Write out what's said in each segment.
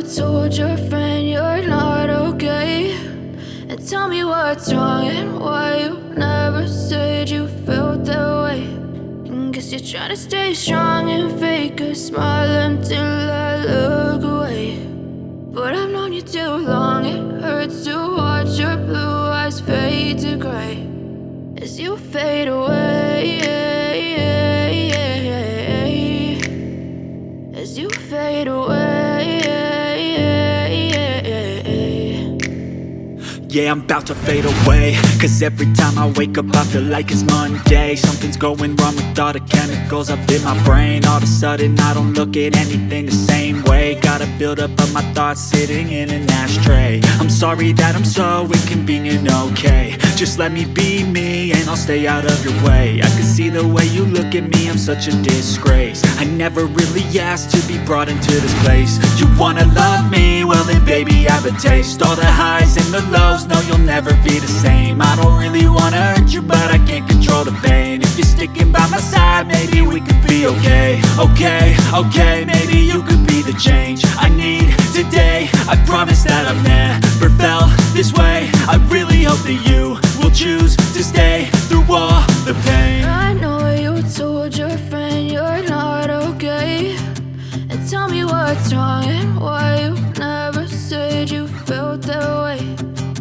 told your friend you're not okay, and tell me what's wrong and why you never said you felt that way. And guess you're trying to stay strong and fake a smile until I look away. But I've known you too long, it hurts to watch your blue eyes fade to gray as you fade away, as you fade away. Yeah, I'm about to fade away, cause every time I wake up I feel like it's Monday. Something's going wrong with all the chemicals up in my brain. All of a sudden I don't look at anything the same way. Gotta build up of my thoughts sitting in an ashtray. I'm sorry that I'm so inconvenient, okay. Just let me be me and I'll stay out of your way. I can see the way you look at me, I'm such a disgrace. I never really asked to be brought into this place. You wanna love me? Well then baby have a taste. All the highs and the lows, no you'll never be the same. I don't really wanna hurt you but I can't control the pain. If you're sticking by my side maybe we could be okay. Okay, maybe you could be the change I need today. I promise that I've never felt this way. I really hope that you will choose to stay through all the pain. I know you told your friend you're not okay, and tell me what's wrong and why you never said you felt that way.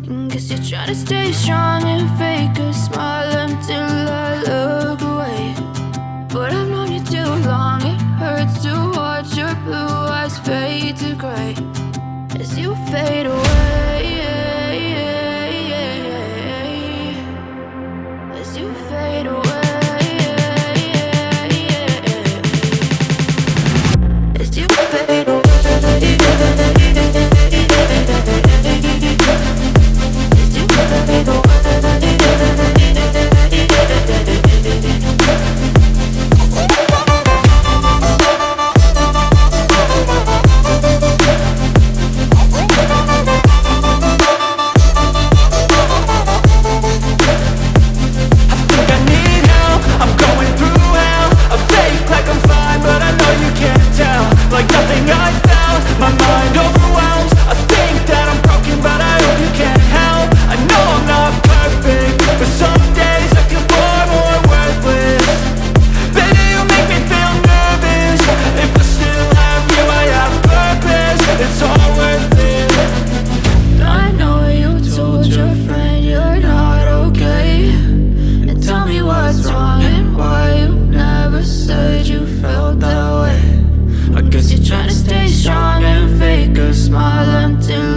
And guess you're trying to stay strong and fake a smile until I look away. But I've known you too long, it hurts to watch your blue eyes fade to gray as you fade away, as you fade away. Smile until